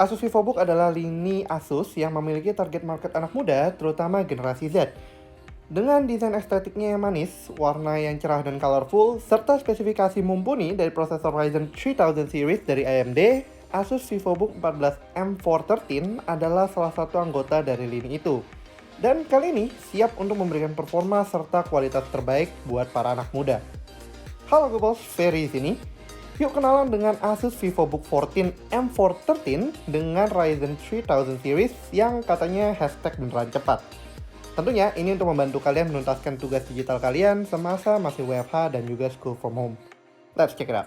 Asus VivoBook adalah lini Asus yang memiliki target market anak muda, terutama generasi Z. Dengan desain estetiknya yang manis, warna yang cerah dan colorful, serta spesifikasi mumpuni dari prosesor Ryzen 3000 series dari AMD, Asus VivoBook 14M413 adalah salah satu anggota dari lini itu. Dan kali ini siap untuk memberikan performa serta kualitas terbaik buat para anak muda. Halo Gobos, Ferry di sini. Yuk kenalan dengan Asus VivoBook 14 M413 dengan Ryzen 3000 series yang katanya hashtag beneran cepat. Tentunya ini untuk membantu kalian menuntaskan tugas digital kalian semasa masih WFH dan juga school from home. Let's check it out.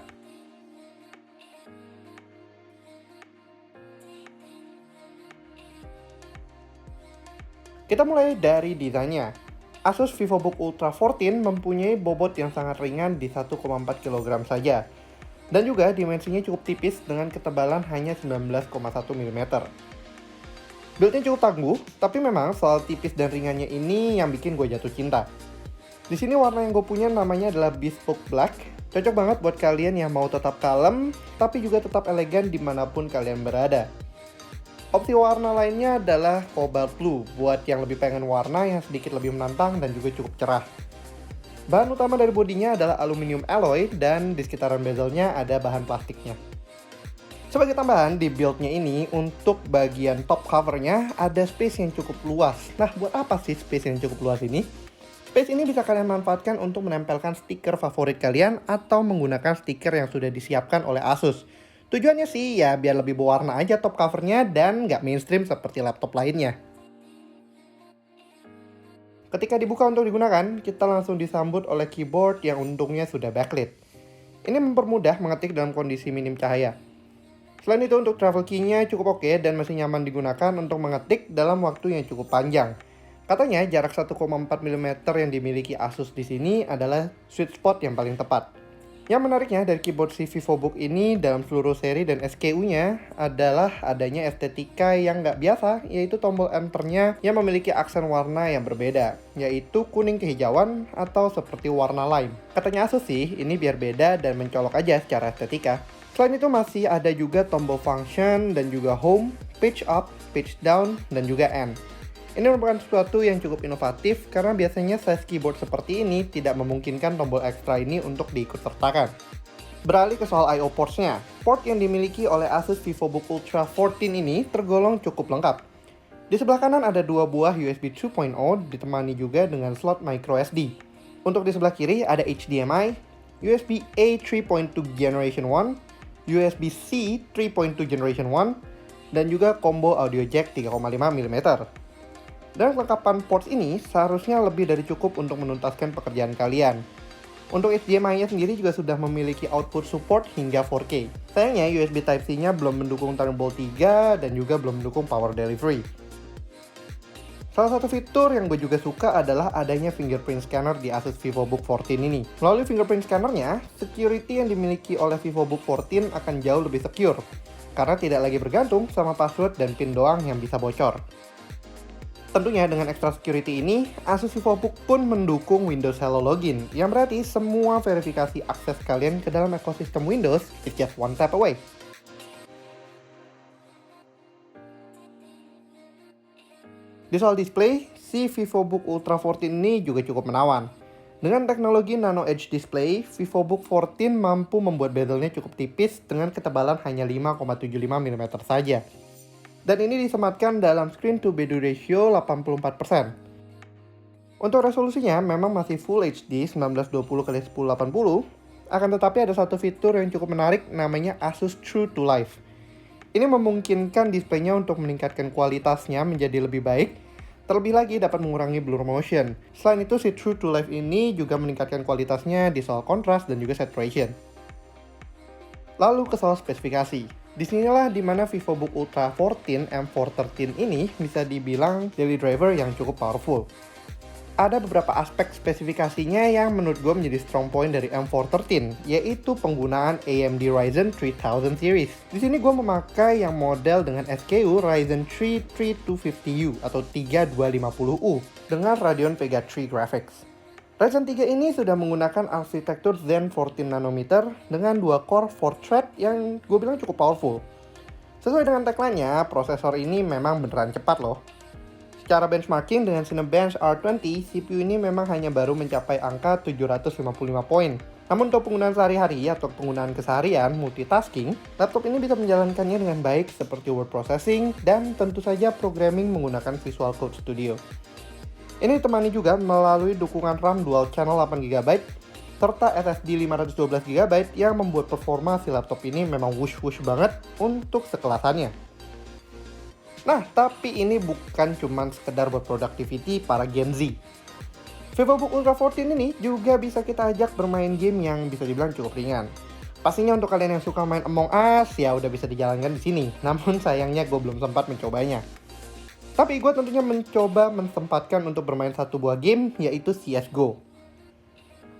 Kita mulai dari desainnya. Asus VivoBook Ultra 14 mempunyai bobot yang sangat ringan di 1,4 kg saja. Dan juga dimensinya cukup tipis dengan ketebalan hanya 19,1 mm. Build-nya cukup tangguh, tapi memang soal tipis dan ringannya ini yang bikin gue jatuh cinta. Di sini warna yang gue punya namanya adalah Bespoke Black. Cocok banget buat kalian yang mau tetap kalem, tapi juga tetap elegan dimanapun kalian berada. Opsi warna lainnya adalah Cobalt Blue, buat yang lebih pengen warna yang sedikit lebih menantang dan juga cukup cerah. Bahan utama dari bodinya adalah aluminium alloy dan di sekitaran bezelnya ada bahan plastiknya. Sebagai tambahan di build-nya ini, untuk bagian top covernya ada space yang cukup luas. Nah, buat apa sih space yang cukup luas ini? Space ini bisa kalian manfaatkan untuk menempelkan stiker favorit kalian atau menggunakan stiker yang sudah disiapkan oleh Asus. Tujuannya sih ya biar lebih berwarna aja top covernya dan nggak mainstream seperti laptop lainnya. Ketika dibuka untuk digunakan, kita langsung disambut oleh keyboard yang untungnya sudah backlit. Ini mempermudah mengetik dalam kondisi minim cahaya. Selain itu untuk travel key-nya cukup oke dan masih nyaman digunakan untuk mengetik dalam waktu yang cukup panjang. Katanya jarak 1,4 mm yang dimiliki Asus di sini adalah sweet spot yang paling tepat. Yang menariknya dari keyboard si VivoBook ini dalam seluruh seri dan SKU-nya adalah adanya estetika yang nggak biasa, yaitu tombol Enter-nya yang memiliki aksen warna yang berbeda, yaitu kuning kehijauan atau seperti warna lime. Katanya Asus sih, ini biar beda dan mencolok aja secara estetika. Selain itu masih ada juga tombol function dan juga home, page up, page down, dan juga end. Ini merupakan sesuatu yang cukup inovatif karena biasanya size keyboard seperti ini tidak memungkinkan tombol ekstra ini untuk diikutsertakan. Beralih ke soal I/O ports-nya. Port yang dimiliki oleh Asus VivoBook Ultra 14 ini tergolong cukup lengkap. Di sebelah kanan ada dua buah USB 2.0 ditemani juga dengan slot microSD. Untuk di sebelah kiri ada HDMI, USB-A 3.2 Generation 1, USB-C 3.2 Generation 1, dan juga combo audio jack 3,5 mm. Dan kelengkapan ports ini seharusnya lebih dari cukup untuk menuntaskan pekerjaan kalian. Untuk HDMI-nya sendiri juga sudah memiliki output support hingga 4K. Sayangnya USB Type-C-nya belum mendukung Thunderbolt 3 dan juga belum mendukung power delivery. Salah satu fitur yang gue juga suka adalah adanya fingerprint scanner di Asus VivoBook 14 ini. Melalui fingerprint scanner-nya, security yang dimiliki oleh VivoBook 14 akan jauh lebih secure, karena tidak lagi bergantung sama password dan PIN doang yang bisa bocor. Tentunya dengan extra security ini, Asus VivoBook pun mendukung Windows Hello Login, yang berarti semua verifikasi akses kalian ke dalam ekosistem Windows is just one tap away. Di soal display, si VivoBook Ultra 14 ini juga cukup menawan. Dengan teknologi Nano Edge Display, VivoBook 14 mampu membuat bezelnya cukup tipis dengan ketebalan hanya 5,75 mm saja. Dan ini disematkan dalam screen to body ratio 84%. Untuk resolusinya memang masih Full HD 1920x1080, akan tetapi ada satu fitur yang cukup menarik namanya Asus True to Life. Ini memungkinkan displaynya untuk meningkatkan kualitasnya menjadi lebih baik, terlebih lagi dapat mengurangi blur motion. Selain itu si True to Life ini juga meningkatkan kualitasnya di soal kontras dan juga saturation. Lalu ke soal spesifikasi. Disinilah dimana VivoBook Ultra 14 M413 ini bisa dibilang daily driver yang cukup powerful. Ada beberapa aspek spesifikasinya yang menurut gue menjadi strong point dari M413, yaitu penggunaan AMD Ryzen 3000 series. Di sini gue memakai yang model dengan SKU Ryzen 3 3250U atau 3250U dengan Radeon Vega 3 graphics. Ryzen 3 ini sudah menggunakan arsitektur Zen 14nm dengan 2 core 4 thread yang gue bilang cukup powerful. Sesuai dengan tagline-nya, prosesor ini memang beneran cepat loh. Secara benchmarking dengan Cinebench R20, CPU ini memang hanya baru mencapai angka 755 poin. Namun untuk penggunaan sehari-hari atau penggunaan keseharian multitasking, laptop ini bisa menjalankannya dengan baik seperti word processing dan tentu saja programming menggunakan Visual Code Studio. Ini ditemani juga melalui dukungan RAM dual channel 8GB serta SSD 512GB yang membuat performa si laptop ini memang wush-wush banget untuk sekelasannya. Nah, tapi ini bukan cuman sekedar buat productivity para Gen Z. VivoBook Ultra 14 ini juga bisa kita ajak bermain game yang bisa dibilang cukup ringan. Pastinya untuk kalian yang suka main Among Us, ya udah bisa dijalankan di sini. Namun sayangnya gue belum sempat mencobanya. Tapi gue tentunya mencoba mensempatkan untuk bermain satu buah game, yaitu CSGO.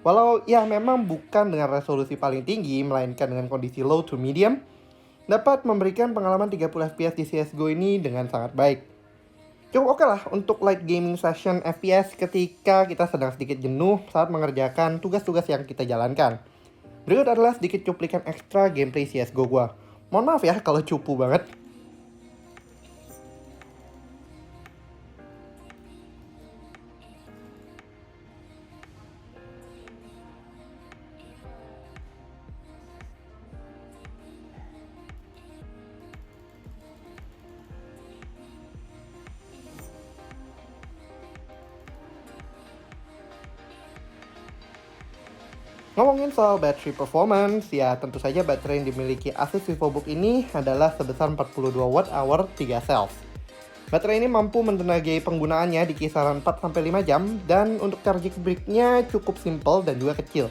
Walau ya memang bukan dengan resolusi paling tinggi, melainkan dengan kondisi low to medium, dapat memberikan pengalaman 30 FPS di CSGO ini dengan sangat baik. Cukup oke lah untuk light gaming session FPS ketika kita sedang sedikit jenuh saat mengerjakan tugas-tugas yang kita jalankan. Berikut adalah sedikit cuplikan ekstra gameplay CSGO gua. Mohon maaf ya kalau cupu banget. Ngomongin soal battery performance, ya tentu saja baterai yang dimiliki Asus VivoBook ini adalah sebesar 42 Wh 3 cells. Baterai ini mampu mentenagai penggunaannya di kisaran 4-5 jam dan untuk charging brick-nya cukup simple dan juga kecil.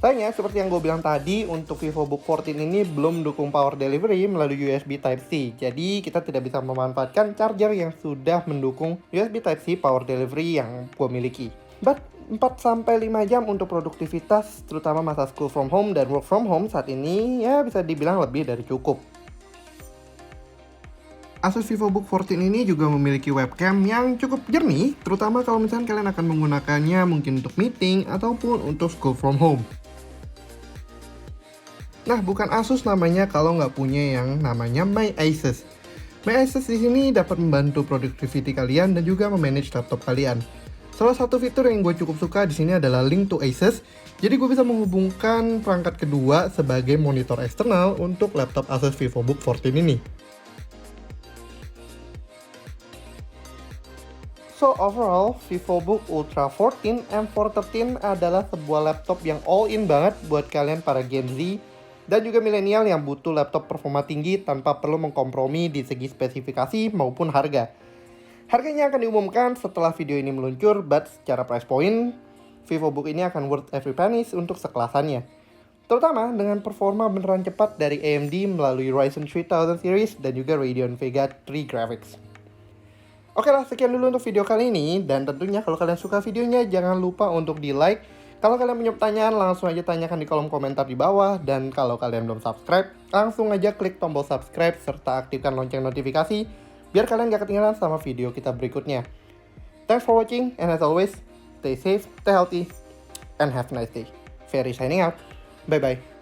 Sayangnya, seperti yang gue bilang tadi, untuk VivoBook 14 ini belum mendukung power delivery melalui USB Type-C. Jadi, kita tidak bisa memanfaatkan charger yang sudah mendukung USB Type-C power delivery yang gue miliki. But 4-5 jam untuk produktivitas, terutama masa school from home dan work from home saat ini, ya bisa dibilang lebih dari cukup. Asus VivoBook 14 ini juga memiliki webcam yang cukup jernih, terutama kalau misalnya kalian akan menggunakannya mungkin untuk meeting ataupun untuk school from home. Nah, bukan Asus namanya kalau nggak punya yang namanya MyAsus. MyAsus di sini dapat membantu productivity kalian dan juga memanage laptop kalian. Salah satu fitur yang gue cukup suka di sini adalah link to Asus. Jadi gue bisa menghubungkan perangkat kedua sebagai monitor eksternal untuk laptop Asus VivoBook 14 ini. So overall, VivoBook Ultra 14 M413 adalah sebuah laptop yang all-in banget buat kalian para Gen Z dan juga milenial yang butuh laptop performa tinggi tanpa perlu mengkompromi di segi spesifikasi maupun harga. Harganya akan diumumkan setelah video ini meluncur, but secara price point, VivoBook ini akan worth every penny untuk sekelasannya. Terutama dengan performa beneran cepat dari AMD melalui Ryzen 3000 series dan juga Radeon Vega 3 graphics. Oke lah, sekian dulu untuk video kali ini, dan tentunya kalau kalian suka videonya jangan lupa untuk di like. Kalau kalian punya pertanyaan langsung aja tanyakan di kolom komentar di bawah, dan kalau kalian belum subscribe, langsung aja klik tombol subscribe serta aktifkan lonceng notifikasi biar kalian gak ketinggalan sama video kita berikutnya. Thanks for watching, and as always, stay safe, stay healthy, and have a nice day. Ferry signing out. Bye-bye.